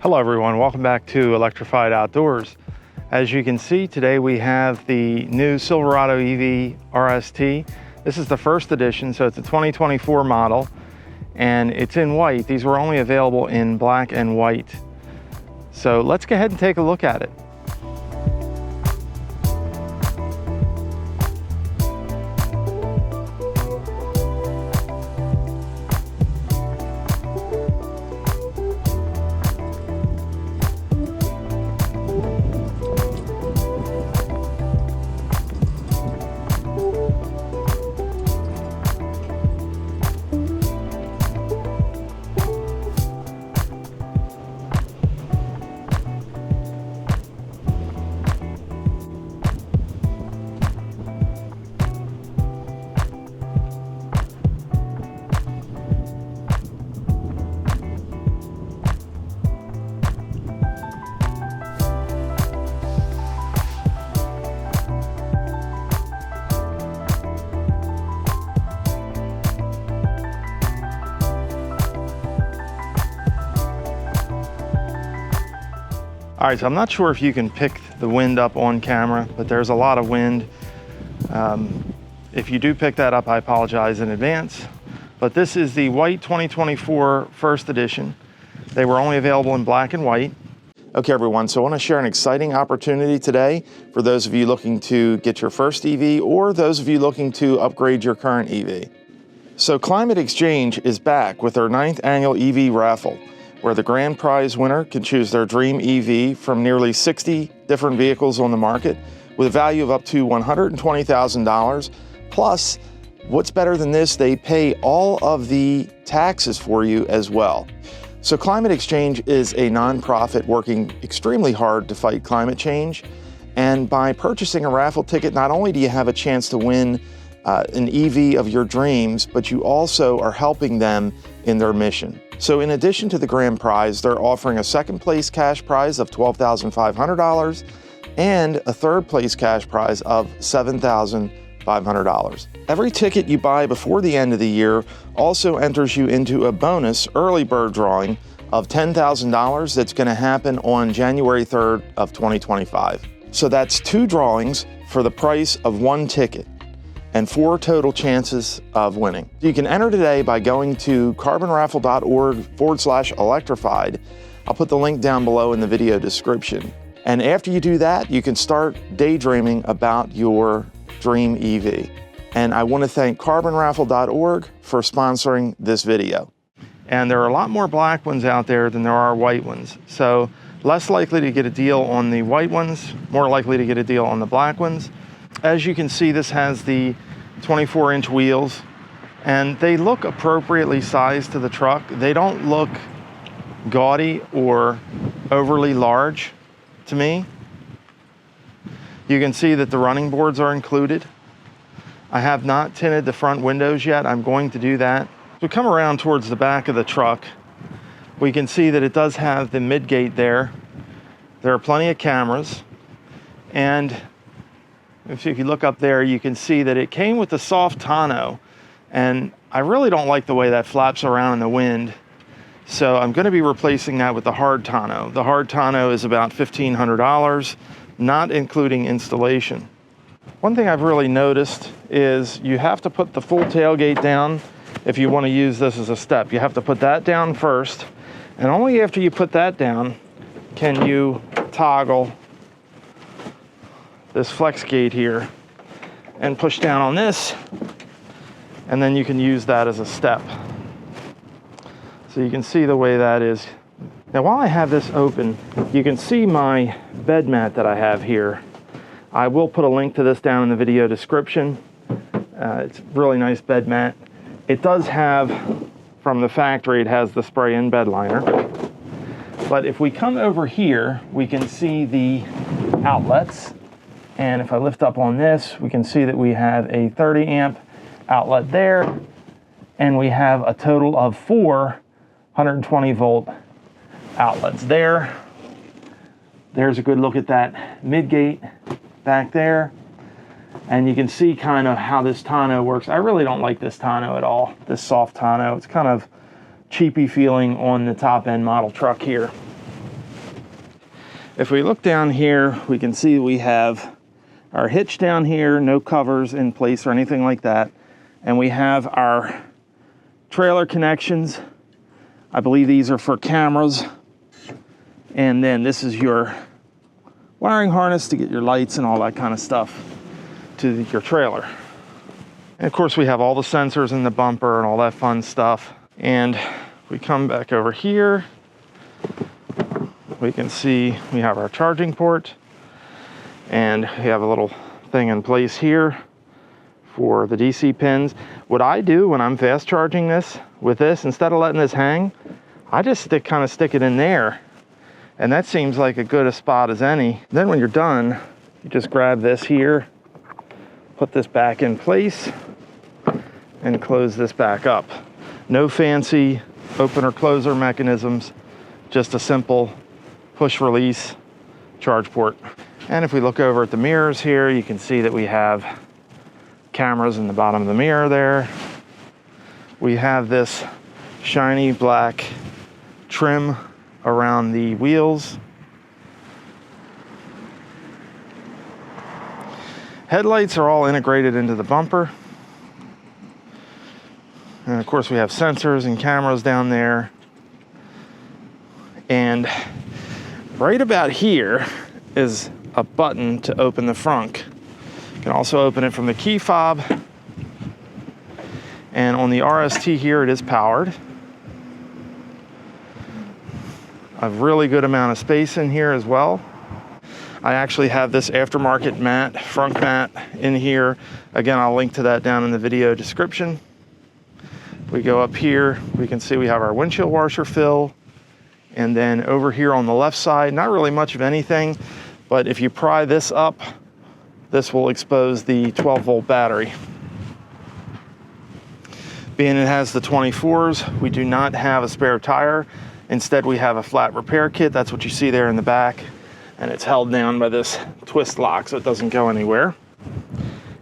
Hello everyone, welcome back to Electrified Outdoors. As you can see, today we have the new Silverado EV RST. This is the first edition, so it's a 2024 model, and it's in white. These were only available in black and white. So let's go ahead and take a look at it. All right, so I'm not sure if you can pick the wind up on camera, but there's a lot of wind. If you do pick that up, I apologize in advance. But this is the white 2024 first edition. They were only available in black and white. Okay, everyone, so I want to share an exciting opportunity today for those of you looking to get your first EV or those of you looking to upgrade your current EV. So Climate Exchange is back with their 9th annual EV Raffle, where the grand prize winner can choose their dream EV from nearly 60 different vehicles on the market with a value of up to $120,000. Plus, what's better than this, they pay all of the taxes for you as well. So Climate Exchange is a nonprofit working extremely hard to fight climate change. And by purchasing a raffle ticket, not only do you have a chance to win an EV of your dreams, but you also are helping them in their mission. So in addition to the grand prize, they're offering a second place cash prize of $12,500 and a third place cash prize of $7,500. Every ticket you buy before the end of the year also enters you into a bonus early bird drawing of $10,000 that's going to happen on January 3rd of 2025. So that's 2 drawings for the price of 1 ticket, and 4 total chances of winning. You can enter today by going to carbonraffle.org/electrified. I'll put the link down below in the video description. And after you do that, you can start daydreaming about your dream EV. And I want to thank carbonraffle.org for sponsoring this video. And there are a lot more black ones out there than there are white ones. So less likely to get a deal on the white ones, more likely to get a deal on the black ones. As you can see, this has the 24-inch wheels, and they look appropriately sized to the truck. They don't look gaudy or overly large to me. You can see that the running boards are included. I have not tinted the front windows yet. I'm going to do that. As we come around towards the back of the truck, we can see that it does have the mid-gate there. There are plenty of cameras, and if you look up there, you can see that it came with the soft tonneau, and I really don't like the way that flaps around in the wind. So I'm going to be replacing that with the hard tonneau. The hard tonneau is about $1,500, not including installation. One thing I've really noticed is you have to put the full tailgate down if you want to use this as a step. You have to put that down first, and only after you put that down can you toggle this flex gate here and push down on this, and then you can use that as a step. So you can see the way that is. Now while I have this open, you can see my bed mat that I have here. I will put a link to this down in the video description. It's a really nice bed mat. It does have, from the factory, it has the spray-in bed liner. But if we come over here, we can see the outlets. And if I lift up on this, we can see that we have a 30 amp outlet there, and we have a total of 4 120 volt outlets there. There's a good look at that mid-gate back there. And you can see kind of how this tonneau works. I really don't like this tonneau at all, this soft tonneau. It's kind of cheapy feeling on the top end model truck here. If we look down here, we can see we have our hitch down here, no covers in place or anything like that. And we have our trailer connections. I believe these are for cameras. And then this is your wiring harness to get your lights and all that kind of stuff to your trailer. And of course we have all the sensors in the bumper and all that fun stuff. And we come back over here, we can see we have our charging port, and we have a little thing in place here for the DC pins. What I do when I'm fast charging this with this, instead of letting this hang, I just kind of stick it in there. And that seems like a good a spot as any. Then when you're done, you just grab this here, put this back in place, and close this back up. No fancy opener closer mechanisms, just a simple push release charge port. And if we look over at the mirrors here, you can see that we have cameras in the bottom of the mirror there. We have this shiny black trim around the wheels. Headlights are all integrated into the bumper. And of course we have sensors and cameras down there. And right about here is a button to open the frunk. You can also open it from the key fob. And on the RST here, it is powered. A really good amount of space in here as well. I actually have this aftermarket mat, frunk mat in here. Again, I'll link to that down in the video description. We go up here, we can see we have our windshield washer fill. And then over here on the left side, not really much of anything, but if you pry this up, this will expose the 12-volt battery. Being it has the 24s, we do not have a spare tire. Instead, we have a flat repair kit. That's what you see there in the back. And it's held down by this twist lock so it doesn't go anywhere.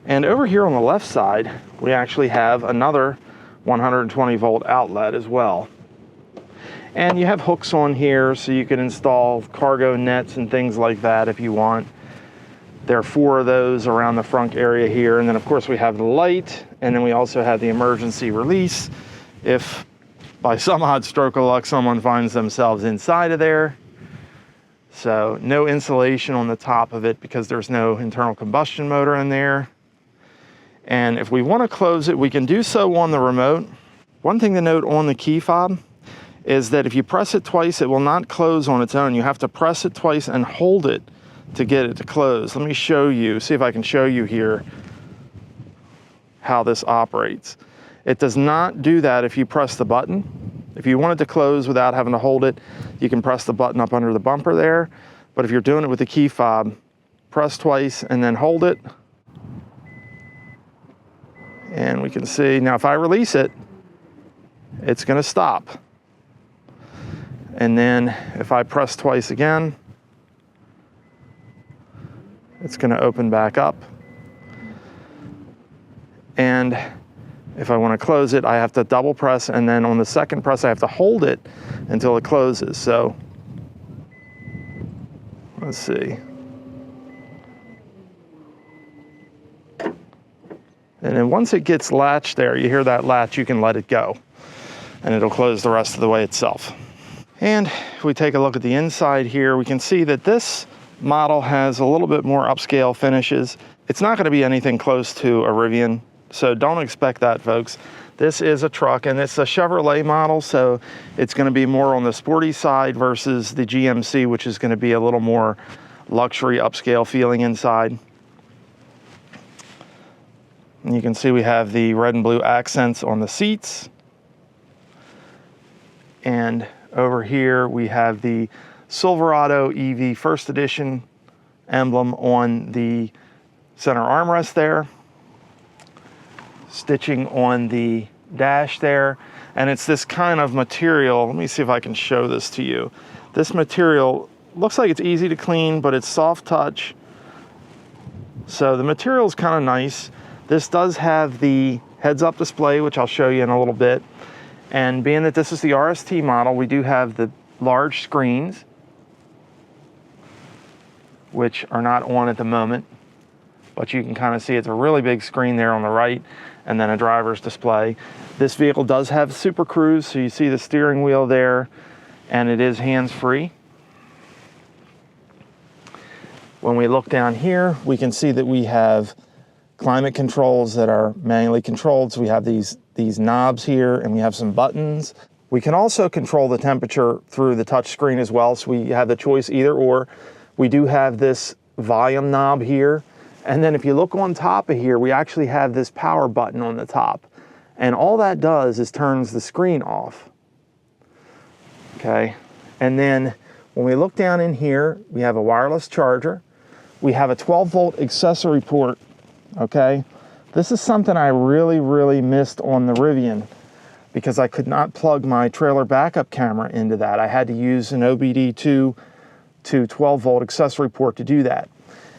And over here on the left side, we actually have another 120 volt outlet as well. And you have hooks on here so you can install cargo nets and things like that if you want. There are 4 of those around the front area here. And then of course we have the light, and then we also have the emergency release if by some odd stroke of luck someone finds themselves inside of there. So no insulation on the top of it because there's no internal combustion motor in there. And if we want to close it, we can do so on the remote. One thing to note on the key fob is that if you press it twice, it will not close on its own. You have to press it twice and hold it to get it to close. Let me show you, see if I can show you here how this operates. It does not do that if you press the button. If you want it to close without having to hold it, you can press the button up under the bumper there. But if you're doing it with the key fob, press twice and then hold it. And we can see, now if I release it, it's gonna stop. And then if I press twice again, it's gonna open back up. And if I want to close it, I have to double press, and then on the second press, I have to hold it until it closes. So let's see. And then once it gets latched there, you hear that latch, you can let it go, and it'll close the rest of the way itself. And if we take a look at the inside here, we can see that this model has a little bit more upscale finishes. It's not going to be anything close to a Rivian, so don't expect that, folks. This is a truck, and it's a Chevrolet model, so it's going to be more on the sporty side versus the GMC, which is going to be a little more luxury, upscale feeling inside. And you can see we have the red and blue accents on the seats. And over here we have the Silverado EV First Edition emblem on the center armrest there. Stitching on the dash there, and it's this kind of material. Let me see if I can show this to you. This material looks like it's easy to clean, but it's soft touch. So the material is kind of nice. This does have the heads-up display, which I'll show you in a little bit. And being that this is the RST model, we do have the large screens. which are not on at the moment, but you can kind of see it's a really big screen there on the right, and then a driver's display. This vehicle does have Super Cruise, so you see the steering wheel there, and it is hands-free. When we look down here, we can see that we have climate controls that are manually controlled. So we have these knobs here, and we have some buttons. We can also control the temperature through the touch screen as well. So we have the choice either or. We do have this volume knob here. And then if you look on top of here, we actually have this power button on the top. And all that does is turns the screen off. Okay. And then when we look down in here, we have a wireless charger. We have a 12-volt accessory port. Okay. This is something I really missed on the Rivian because I could not plug my trailer backup camera into that. I had to use an OBD2 to 12-volt accessory port to do that.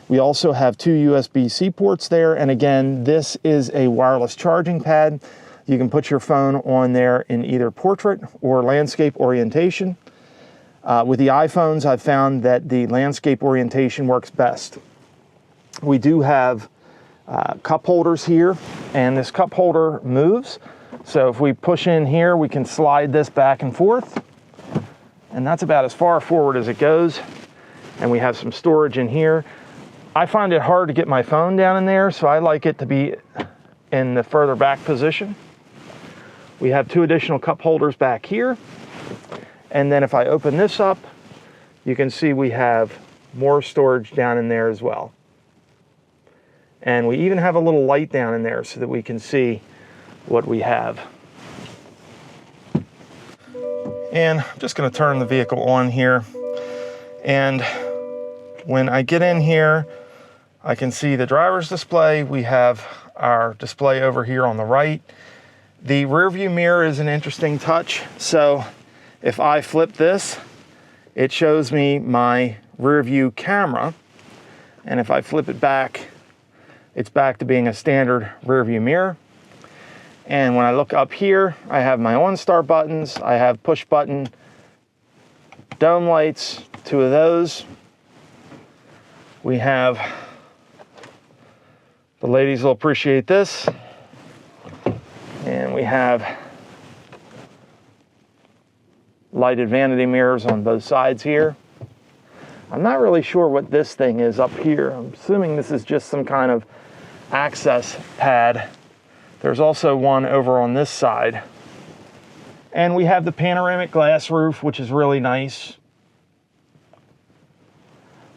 We also have 2 USB-C ports there, and again, this is a wireless charging pad. You can put your phone on there in either portrait or landscape orientation. With the iPhones, I've found that the landscape orientation works best. We do have cup holders here, and this cup holder moves. So if we push in here, we can slide this back and forth, and that's about as far forward as it goes. And we have some storage in here. I find it hard to get my phone down in there, so I like it to be in the further back position. We have 2 additional cup holders back here. And then if I open this up, you can see we have more storage down in there as well. And we even have a little light down in there so that we can see what we have. And I'm just going to turn the vehicle on here. And when I get in here, I can see the driver's display. We have our display over here on the right. The rear view mirror is an interesting touch. So if I flip this, it shows me my rear view camera. And if I flip it back, it's back to being a standard rear view mirror. And when I look up here, I have my OnStar buttons. I have push button dome lights, 2 of those. We have, the ladies will appreciate this. And we have lighted vanity mirrors on both sides here. I'm not really sure what this thing is up here. I'm assuming this is just some kind of access pad. There's also one over on this side. And we have the panoramic glass roof, which is really nice.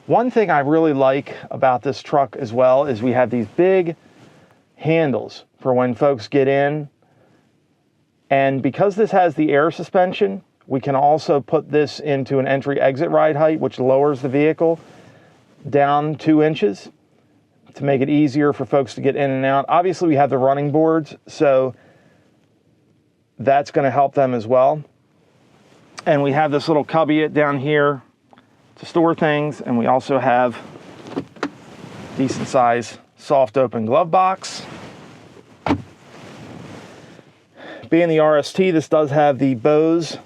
One thing I really like about this truck as well is we have these big handles for when folks get in. And because this has the air suspension, we can also put this into an entry-exit ride height, which lowers the vehicle down 2 inches to make it easier for folks to get in and out. Obviously, we have the running boards, so that's going to help them as well. And we have this little cubby down here to store things, and we also have decent size soft open glove box. Being the RST, this does have the Bose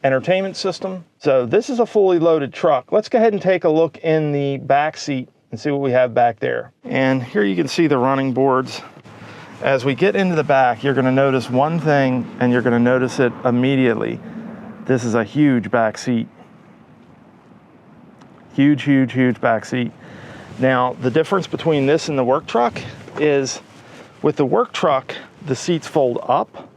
entertainment system. So this is a fully loaded truck. Let's go ahead and take a look in the back seat and see what we have back there. And here you can see the running boards. As we get into the back, you're going to notice one thing, and you're going to notice it immediately. This is a huge back seat. Huge back seat. Now, the difference between this and the work truck is with the work truck, the seats fold up.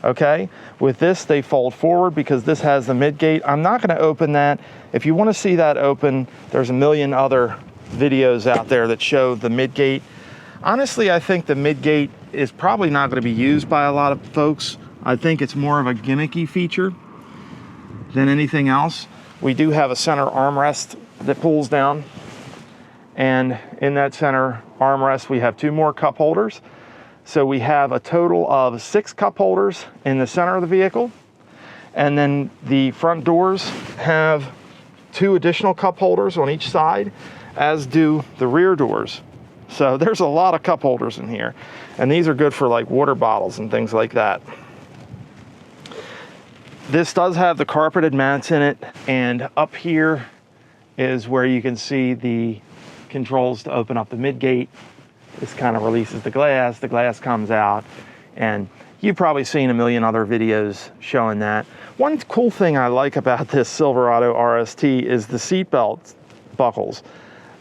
Okay, with this they fold forward because this has the mid gate. I'm not going to open that. If you want to see that open, there's a million other videos out there that show the mid gate. Honestly, I think the mid gate is probably not going to be used by a lot of folks. I think it's more of a gimmicky feature than anything else. We do have a center armrest that pulls down, and in that center armrest we have 2 more cup holders. So we have a total of 6 cup holders in the center of the vehicle. And then the front doors have 2 additional cup holders on each side, as do the rear doors. So there's a lot of cup holders in here. And these are good for like water bottles and things like that. This does have the carpeted mats in it, and up here is where you can see the controls to open up the midgate. This kind of releases the glass comes out, and you've probably seen a million other videos showing that. One cool thing I like about this Silverado RST is the seatbelt buckles.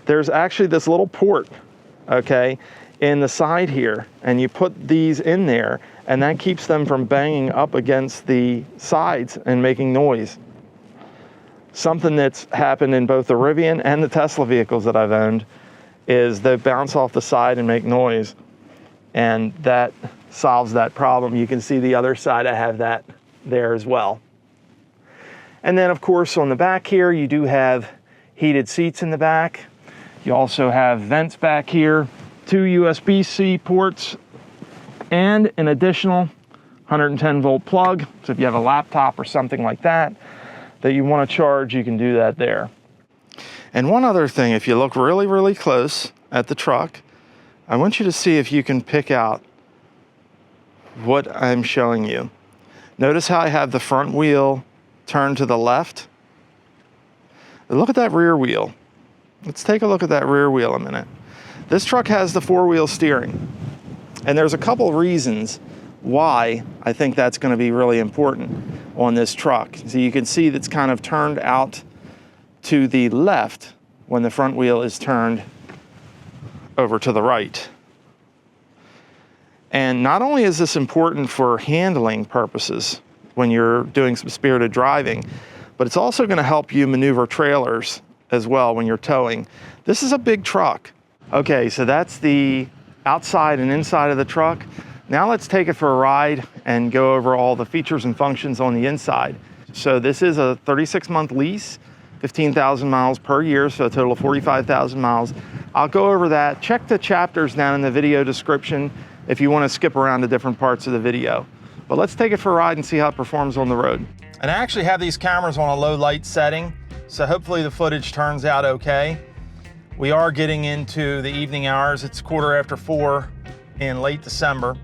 There's actually this little port, okay, in the side here, and you put these in there, and that keeps them from banging up against the sides and making noise. Something that's happened in both the Rivian and the Tesla vehicles that I've owned is they bounce off the side and make noise, and that solves that problem. You can see the other side, I have that there as well. And then of course on the back here, you do have heated seats in the back. You also have vents back here, 2 USB-C ports, and an additional 110 volt plug. So if you have a laptop or something like that you want to charge, you can do that there. And one other thing, if you look really, really close at the truck, I want you to see if you can pick out what I'm showing you. Notice how I have the front wheel turned to the left. Look at that rear wheel. Let's take a look at that rear wheel a minute. This truck has the 4-wheel steering, and there's a couple reasons why I think that's going to be really important on this truck. So you can see that's kind of turned out to the left when the front wheel is turned over to the right. And not only is this important for handling purposes when you're doing some spirited driving, but it's also going to help you maneuver trailers as well when you're towing. This is a big truck. Okay, so that's the outside and inside of the truck. Now let's take it for a ride and go over all the features and functions on the inside. So this is a 36-month lease, 15,000 miles per year, so a total of 45,000 miles. I'll go over that. Check the chapters down in the video description if you want to skip around to different parts of the video. But let's take it for a ride and see how it performs on the road. And I actually have these cameras on a low light setting, so hopefully the footage turns out okay. We are getting into the evening hours. It's 4:15 in late December.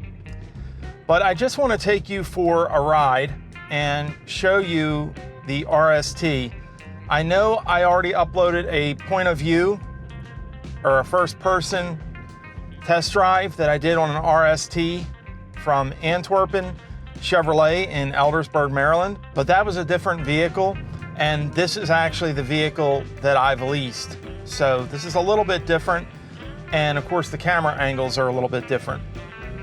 But I just want to take you for a ride and show you the RST. I know I already uploaded a point of view or a first person test drive that I did on an RST from Antwerpen Chevrolet in Eldersburg, Maryland, but that was a different vehicle, and this is actually the vehicle that I've leased. So this is a little bit different, and of course the camera angles are a little bit different.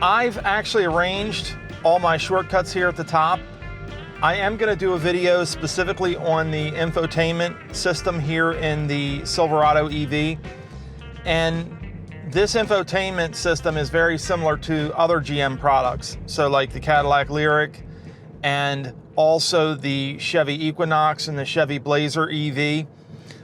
I've actually arranged all my shortcuts here at the top. I am going to do a video specifically on the infotainment system here in the Silverado EV, and this infotainment system is very similar to other GM products. So like the Cadillac Lyriq and also the Chevy Equinox and the Chevy Blazer EV.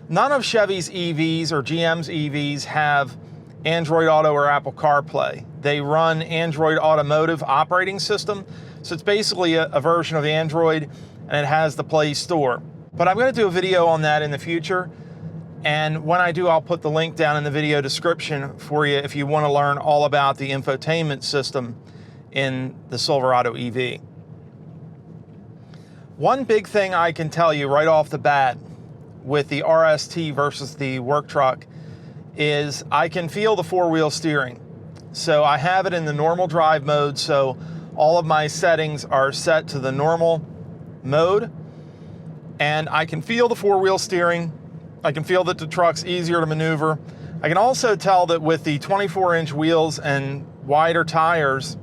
None of Chevy's EVs or GM's EVs have Android Auto or Apple CarPlay. They run Android Automotive operating system. So it's basically a version of Android, and it has the Play Store. But I'm going to do a video on that in the future. And when I do, I'll put the link down in the video description for you if you want to learn all about the infotainment system in the Silverado EV. One big thing I can tell you right off the bat with the RST versus the work truck is I can feel the 4-wheel steering. So I have it in the normal drive mode, so all of my settings are set to the normal mode, and I can feel the 4-wheel steering. I can feel that the truck's easier to maneuver. I can also tell that with the 24-inch wheels and wider tires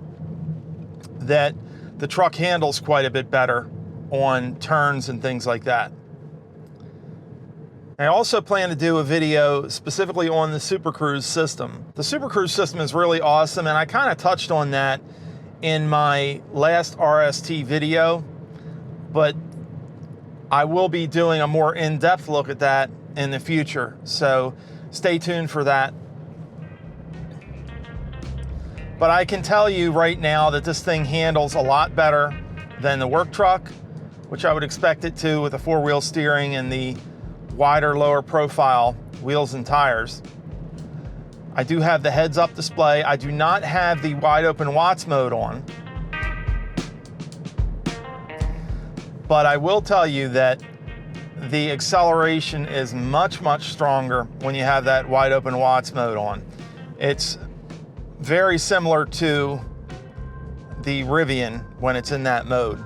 that the truck handles quite a bit better on turns and things like that. I also plan to do a video specifically on the Super Cruise system. The Super Cruise system is really awesome, and I kind of touched on that in my last RST video, but I will be doing a more in-depth look at that in the future, so stay tuned for that. But I can tell you right now that this thing handles a lot better than the work truck, which I would expect it to with the 4-wheel steering and the wider, lower profile wheels and tires. I do have the heads-up display. I do not have the wide open watts mode on, but I will tell you that the acceleration is much, much stronger when you have that wide open Watts mode on. It's very similar to the Rivian when it's in that mode.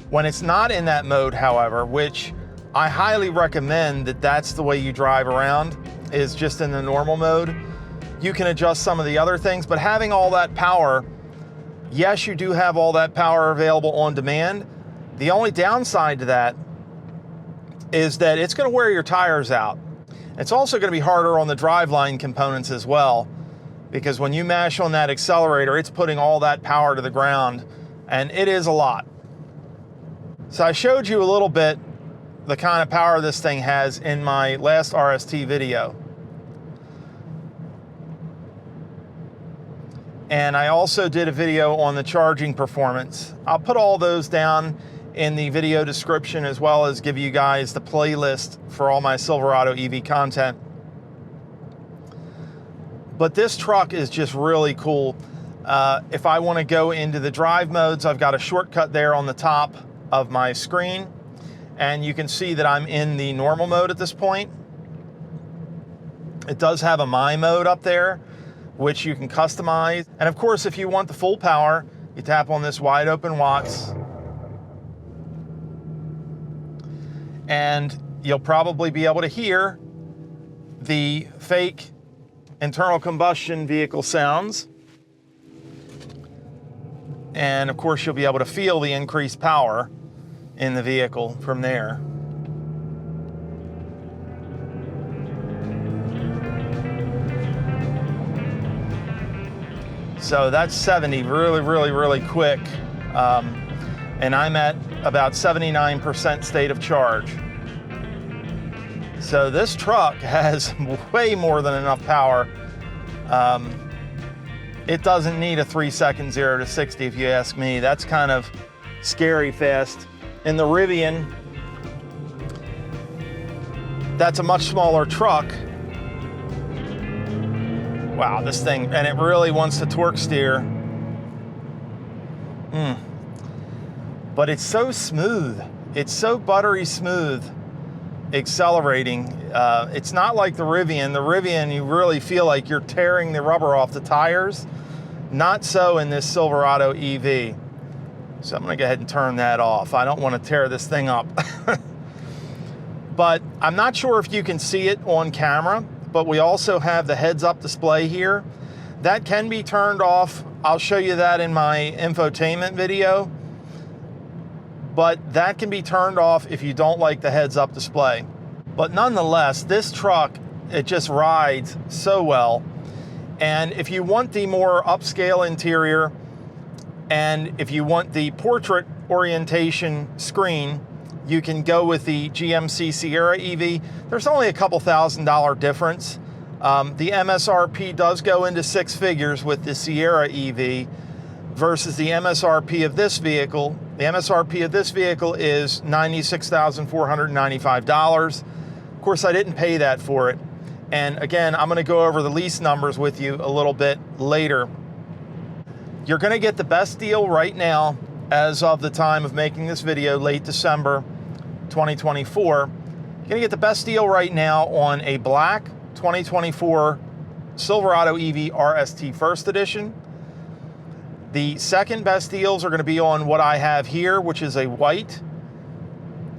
When it's not in that mode, however, which I highly recommend that that's the way you drive around, is just in the normal mode. You can adjust some of the other things, but having all that power, yes, you do have all that power available on demand. The only downside to that is that it's going to wear your tires out. It's also going to be harder on the driveline components as well, because when you mash on that accelerator, it's putting all that power to the ground, and it is a lot. So I showed you a little bit the kind of power this thing has in my last RST video. And I also did a video on the charging performance. I'll put all those down in the video description, as well as give you guys the playlist for all my Silverado EV content. But this truck is just really cool. If I want to go into the drive modes, I've got a shortcut there on the top of my screen, and you can see that I'm in the normal mode at this point. It does have a My mode up there, which you can customize. And of course, if you want the full power, you tap on this wide open Watts, and you'll probably be able to hear the fake internal combustion vehicle sounds. And of course, you'll be able to feel the increased power in the vehicle from there. So that's 70 really quick. And I'm at about 79% state of charge. So this truck has way more than enough power. It doesn't need a 3-second 0 to 60 if you ask me. That's kind of scary fast. In the Rivian, that's a much smaller truck. Wow, this thing, and it really wants to torque steer. But it's so smooth. It's so buttery smooth accelerating. It's not like the Rivian. The Rivian, you really feel like you're tearing the rubber off the tires. Not so in this Silverado EV. So I'm gonna go ahead and turn that off. I don't want to tear this thing up. But I'm not sure if you can see it on camera, but we also have the heads-up display here. That can be turned off. I'll show you that in my infotainment video. But that can be turned off if you don't like the heads-up display. But nonetheless, this truck, it just rides so well. And if you want the more upscale interior, and if you want the portrait orientation screen, you can go with the GMC Sierra EV. There's only a couple $1,000 difference. The MSRP does go into 6 figures with the Sierra EV versus the MSRP of this vehicle. The MSRP of this vehicle is $96,495. Of course, I didn't pay that for it. And again, I'm gonna go over the lease numbers with you a little bit later. You're gonna get the best deal right now as of the time of making this video, late December 2024. You're gonna get the best deal right now on a black 2024 Silverado EV RST First Edition. The second best deals are gonna be on what I have here, which is a white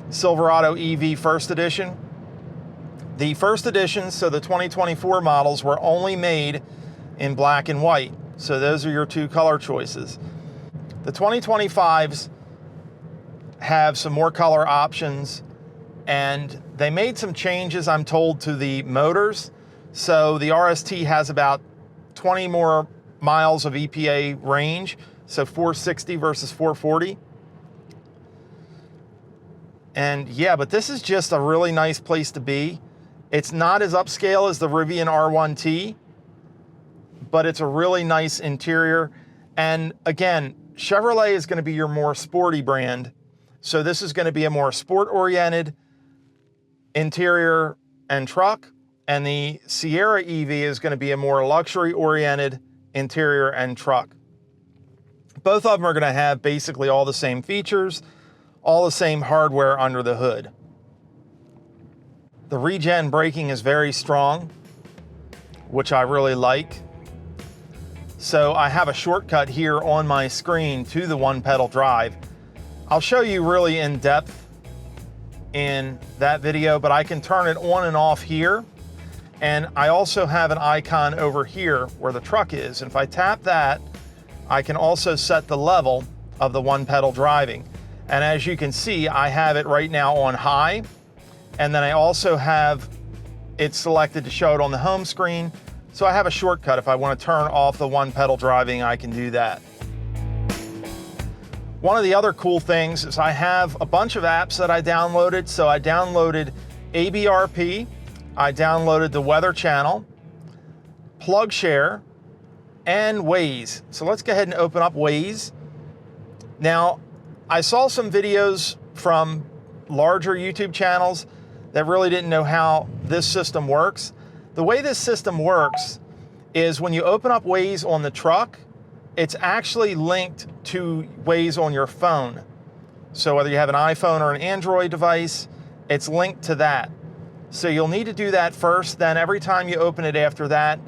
Silverado EV First Edition. The first editions, so the 2024 models, were only made in black and white. So those are your 2 color choices. The 2025s have some more color options, and they made some changes, I'm told, to the motors. So the RST has about 20 more miles of EPA range, so 460 versus 440. And yeah, but this is just a really nice place to be. It's not as upscale as the Rivian R1T, but it's a really nice interior. And again, Chevrolet is going to be your more sporty brand. So this is going to be a more sport-oriented interior and truck. And the Sierra EV is going to be a more luxury-oriented interior and truck. Both of them are going to have basically all the same features, all the same hardware under the hood. The regen braking is very strong, which I really like. So I have a shortcut here on my screen to the one pedal drive. I'll show you really in depth in that video, but I can turn it on and off here. And I also have an icon over here where the truck is. And if I tap that, I can also set the level of the one pedal driving. And as you can see, I have it right now on high. And then I also have it selected to show it on the home screen. So I have a shortcut. If I want to turn off the one pedal driving, I can do that. One of the other cool things is I have a bunch of apps that I downloaded. So I downloaded ABRP, I downloaded the Weather Channel, PlugShare, and Waze. So let's go ahead and open up Waze. Now, I saw some videos from larger YouTube channels that really didn't know how this system works. The way this system works is when you open up Waze on the truck, it's actually linked to Waze on your phone. So whether you have an iPhone or an Android device, it's linked to that. So you'll need to do that first, then every time you open it after that,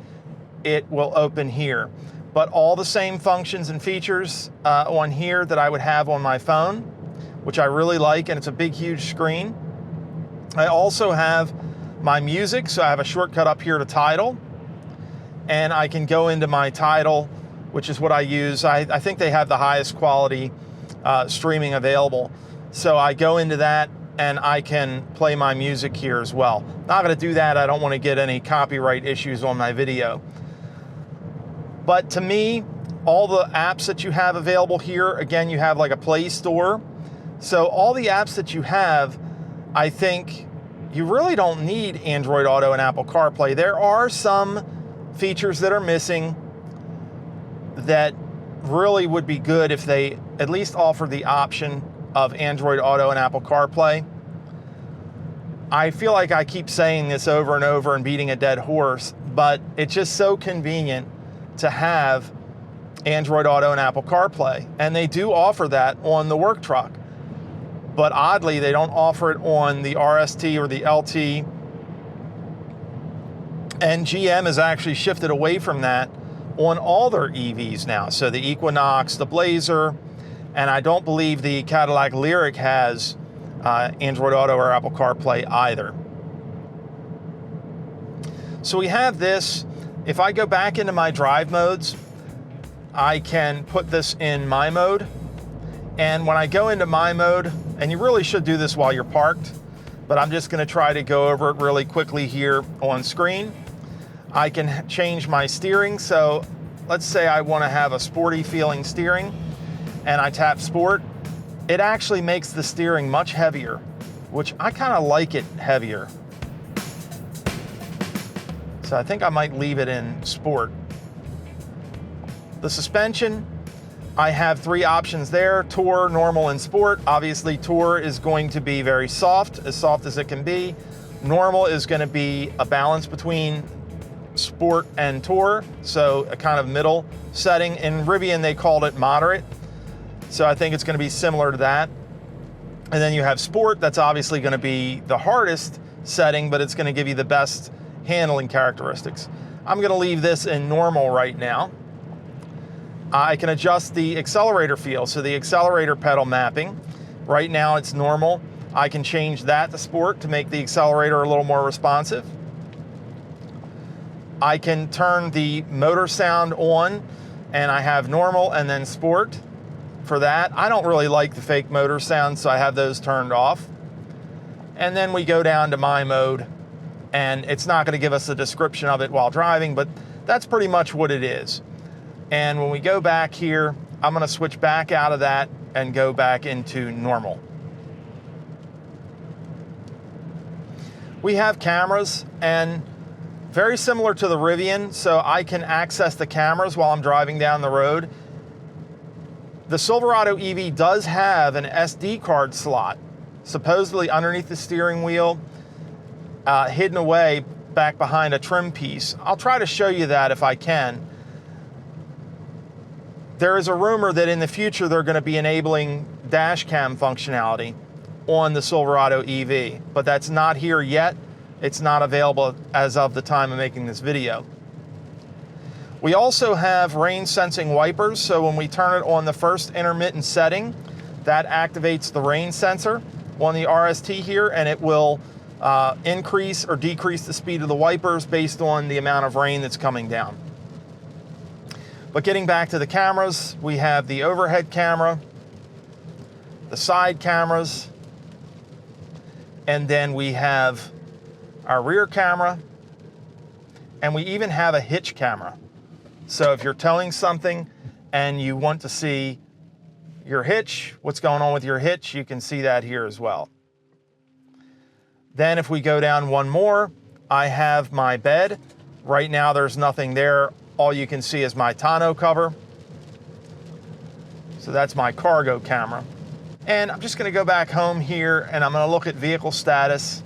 it will open here. But all the same functions and features on here that I would have on my phone, which I really like, and it's a big, huge screen. I also have my music, so I have a shortcut up here to Tidal, and I can go into my Tidal, which is what I use. I think they have the highest quality streaming available. So I go into that and I can play my music here as well. Not gonna do that, I don't wanna get any copyright issues on my video. But to me, all the apps that you have available here, again, you have like a Play Store. So all the apps that you have, I think you really don't need Android Auto and Apple CarPlay. There are some features that are missing that really would be good if they at least offered the option of Android Auto and Apple CarPlay. I feel like I keep saying this over and over and beating a dead horse, but it's just so convenient to have Android Auto and Apple CarPlay. And they do offer that on the work truck. But oddly, they don't offer it on the RST or the LT. And GM has actually shifted away from that on all their EVs now. So the Equinox, the Blazer, and I don't believe the Cadillac Lyriq has Android Auto or Apple CarPlay either. So we have this. If I go back into my drive modes, I can put this in my mode. And when I go into my mode, and you really should do this while you're parked, but I'm just gonna try to go over it really quickly here on screen. I can change my steering. So let's say I wanna have a sporty feeling steering and I tap sport. It actually makes the steering much heavier, which I kinda like it heavier. So I think I might leave it in sport. The suspension, I have three options there: Tour, Normal, and Sport. Obviously, Tour is going to be very soft as it can be. Normal is going to be a balance between Sport and Tour, so a kind of middle setting. In Rivian, they called it moderate, so I think it's going to be similar to that. And then you have Sport, that's obviously going to be the hardest setting, but it's going to give you the best handling characteristics. I'm going to leave this in Normal right now. I can adjust the accelerator feel, so the accelerator pedal mapping. Right now it's normal. I can change that to sport to make the accelerator a little more responsive. I can turn the motor sound on, and I have normal and then sport for that. I don't really like the fake motor sound, so I have those turned off. And then we go down to my mode, and it's not going to give us a description of it while driving, but that's pretty much what it is. And when we go back here, I'm going to switch back out of that and go back into normal. We have cameras, and very similar to the Rivian, so I can access the cameras while I'm driving down the road. The Silverado EV does have an SD card slot, supposedly underneath the steering wheel, hidden away back behind a trim piece. I'll try to show you that if I can. There is a rumor that in the future they're going to be enabling dash cam functionality on the Silverado EV, but that's not here yet. It's not available as of the time of making this video. We also have rain sensing wipers, so when we turn it on the first intermittent setting, that activates the rain sensor on the RST here, and it will increase or decrease the speed of the wipers based on the amount of rain that's coming down. But getting back to the cameras, we have the overhead camera, the side cameras, and then we have our rear camera, and we even have a hitch camera. So if you're towing something and you want to see your hitch, what's going on with your hitch, you can see that here as well. Then if we go down one more, I have my bed. Right now there's nothing there. All you can see is my tonneau cover. So that's my cargo camera. And I'm just gonna go back home here and I'm gonna look at vehicle status,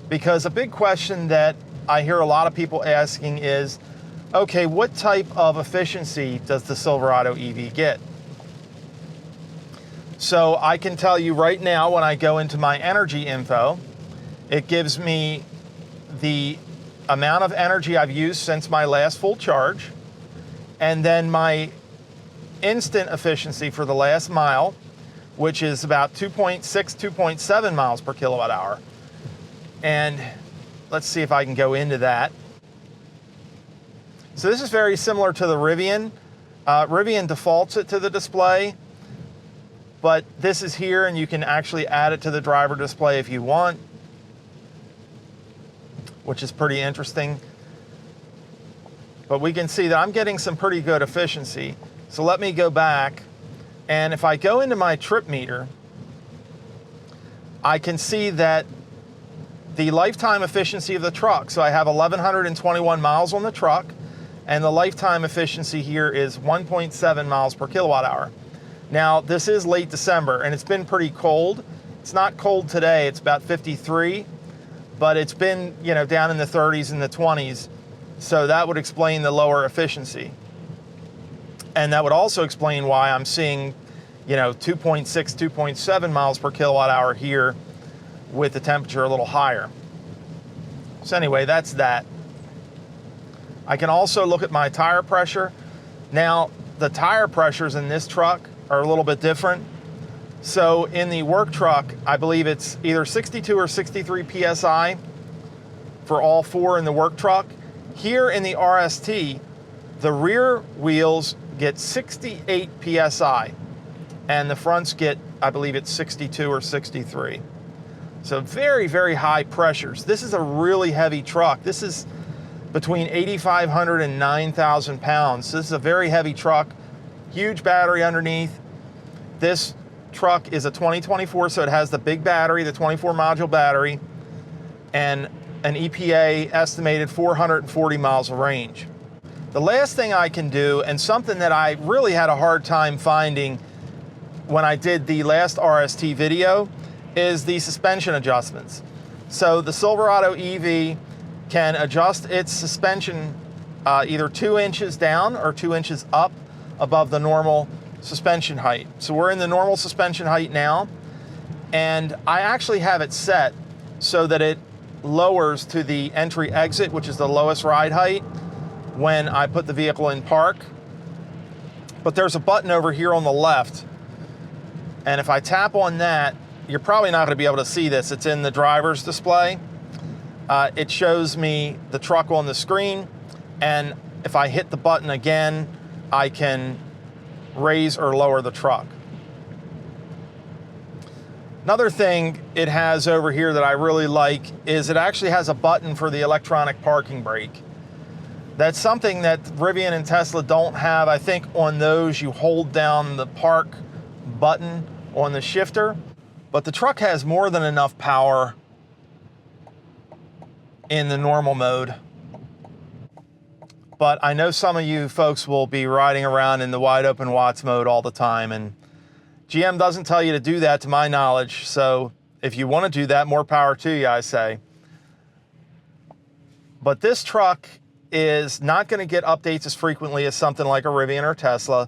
because a big question that I hear a lot of people asking is, okay, what type of efficiency does the Silverado EV get? So I can tell you right now, when I go into my energy info, it gives me the amount of energy I've used since my last full charge, and then my instant efficiency for the last mile, which is about 2.6, 2.7 miles per kilowatt hour. And let's see if I can go into that. So this is very similar to the Rivian. Rivian defaults it to the display, but this is here and you can actually add it to the driver display if you want, which is pretty interesting. But we can see that I'm getting some pretty good efficiency. So let me go back, and if I go into my trip meter, I can see that the lifetime efficiency of the truck, so I have 1,121 miles on the truck, and the lifetime efficiency here is 1.7 miles per kilowatt hour. Now, this is late December, and it's been pretty cold. It's not cold today, it's about 53, but it's been, you know, down in the 30s and the 20s, so that would explain the lower efficiency. And that would also explain why I'm seeing, you know, 2.6, 2.7 miles per kilowatt hour here with the temperature a little higher. So anyway, that's that. I can also look at my tire pressure. Now, the tire pressures in this truck are a little bit different. So in the work truck, I believe it's either 62 or 63 PSI for all four in the work truck. Here in the RST, the rear wheels get 68 PSI and the fronts get, I believe it's 62 or 63. So very, very high pressures. This is a really heavy truck. This is between 8,500 and 9,000 pounds. This is a very heavy truck, huge battery underneath. This truck is a 2024, so it has the big battery, the 24 module battery, and an EPA estimated 440 miles of range. The last thing I can do, and something that I really had a hard time finding when I did the last RST video, is the suspension adjustments. So the Silverado EV can adjust its suspension either 2 inches down or 2 inches up above the normal suspension height. So we're in the normal suspension height now, and I actually have it set so that it lowers to the entry exit, which is the lowest ride height, when I put the vehicle in park. But there's a button over here on the left, and if I tap on that, you're probably not going to be able to see this. It's in the driver's display. It shows me the truck on the screen, and if I hit the button again, I can raise or lower the truck. Another thing it has over here that I really like is it actually has a button for the electronic parking brake. That's something that Rivian and Tesla don't have. I think on those you hold down the park button on the shifter, but the truck has more than enough power in the normal mode. But I know some of you folks will be riding around in the wide open Watts mode all the time, and GM doesn't tell you to do that to my knowledge. So if you want to do that, more power to you, I say. But this truck is not going to get updates as frequently as something like a Rivian or Tesla.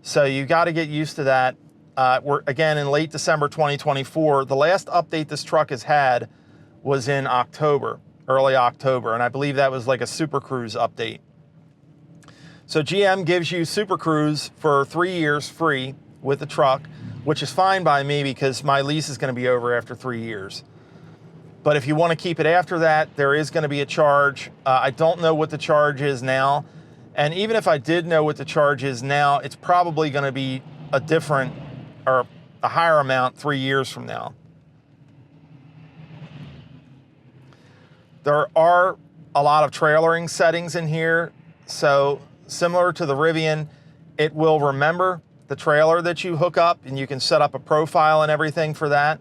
So you got to get used to that. We're again in late December 2024. The last update this truck has had was in October, early October, and I believe that was like a Super Cruise update. So GM gives you Super Cruise for 3 years free with the truck, which is fine by me because my lease is going to be over after 3 years. But if you want to keep it after that, there is going to be a charge. I don't know what the charge is now. And even if I did know what the charge is now, it's probably going to be a different or a higher amount 3 years from now. There are a lot of trailering settings in here. So similar to the Rivian, it will remember the trailer that you hook up, and you can set up a profile and everything for that.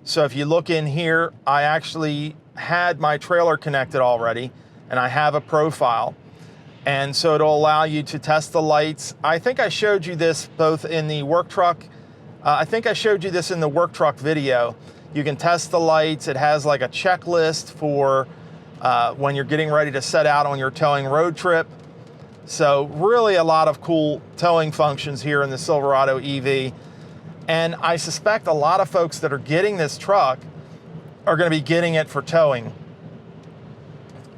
So if you look in here, I actually had my trailer connected already, and I have a profile. And so it'll allow you to test the lights. I think I showed you this both in the work truck. I think I showed you this in the work truck video. You can test the lights. It has like a checklist for when you're getting ready to set out on your towing road trip. So really a lot of cool towing functions here in the Silverado EV. And I suspect a lot of folks that are getting this truck are going to be getting it for towing.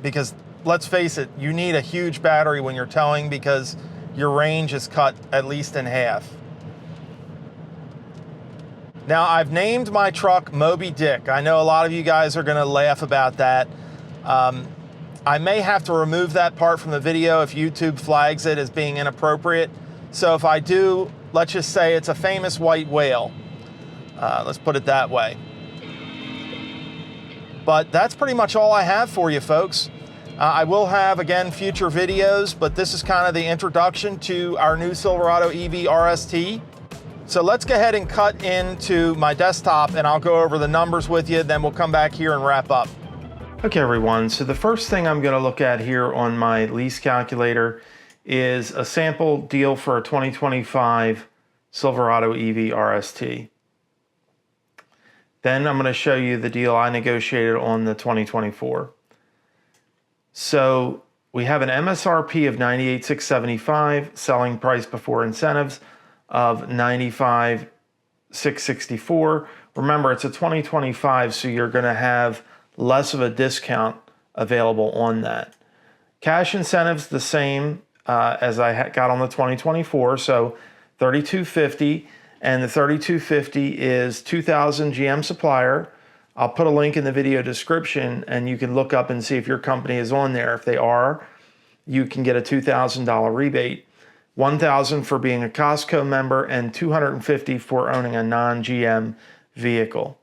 Because let's face it, you need a huge battery when you're towing because your range is cut at least in half. Now, I've named my truck Moby Dick. I know a lot of you guys are going to laugh about that. I may have to remove that part from the video if YouTube flags it as being inappropriate. So if I do, let's just say it's a famous white whale. Let's put it that way. But that's pretty much all I have for you, folks. I will have, again, future videos, but this is kind of the introduction to our new Silverado EV RST. So let's go ahead and cut into my desktop and I'll go over the numbers with you, then we'll come back here and wrap up. Okay, everyone, so the first thing I'm gonna look at here on my lease calculator is a sample deal for a 2025 Silverado EV RST. Then I'm gonna show you the deal I negotiated on the 2024. So we have an MSRP of $98,675, selling price before incentives of $95,664. Remember, it's a 2025, so you're going to have less of a discount available on that. Cash incentives the same as I got on the 2024, so $3,250, and the $3,250 is $2,000 GM supplier. I'll put a link in the video description and you can look up and see if your company is on there. If they are, you can get a $2,000 rebate, $1,000 for being a Costco member, and $250 for owning a non-GM vehicle.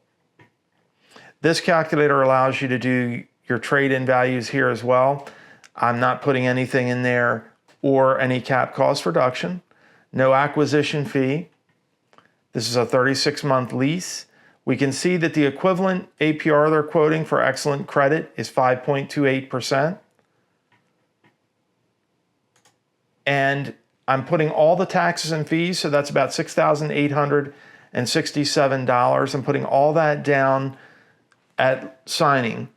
This calculator allows you to do your trade-in values here as well. I'm not putting anything in there or any cap cost reduction. No acquisition fee. This is a 36-month lease. We can see that the equivalent APR they're quoting for excellent credit is 5.28%. And I'm putting all the taxes and fees, so that's about $6,867. I'm putting all that down at signing.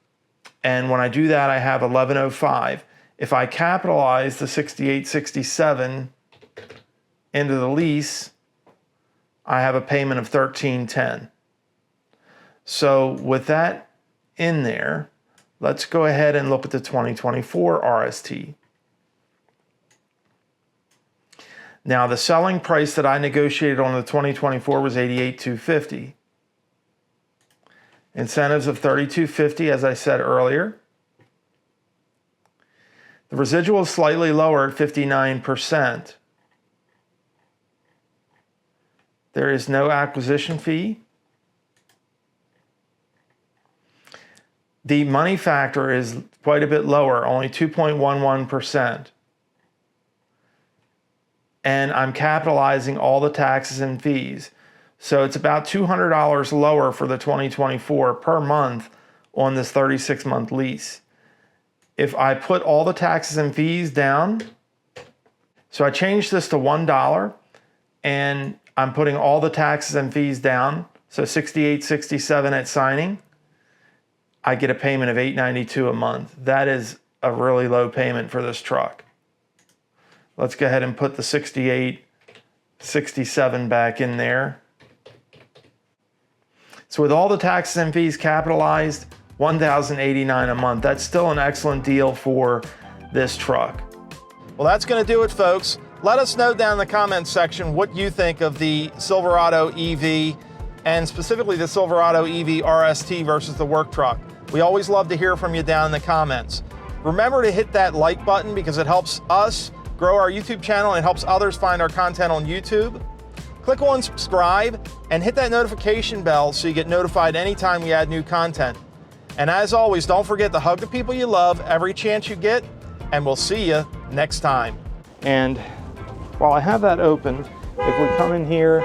And when I do that, I have $1,105. If I capitalize the $6,867 into the lease, I have a payment of $1,310. So with that in there, let's go ahead and look at the 2024 RST. Now the selling price that I negotiated on the 2024 was $88,250. Incentives of $3,250, as I said earlier. The residual is slightly lower at 59%. There is no acquisition fee. The money factor is quite a bit lower, only 2.11%. And I'm capitalizing all the taxes and fees. So it's about $200 lower for the 2024 per month on this 36-month lease. If I put all the taxes and fees down, so I changed this to $1 and I'm putting all the taxes and fees down, so $68.67 at signing, I get a payment of $892 a month. That is a really low payment for this truck. Let's go ahead and put the $68.67 back in there. So with all the taxes and fees capitalized, $1,089 a month. That's still an excellent deal for this truck. Well, that's going to do it, folks. Let us know down in the comments section what you think of the Silverado EV and specifically the Silverado EV RST versus the work truck. We always love to hear from you down in the comments. Remember to hit that like button because it helps us grow our YouTube channel and it helps others find our content on YouTube. Click on subscribe and hit that notification bell so you get notified anytime we add new content. And as always, don't forget to hug the people you love every chance you get, and we'll see you next time. And while I have that open, if we come in here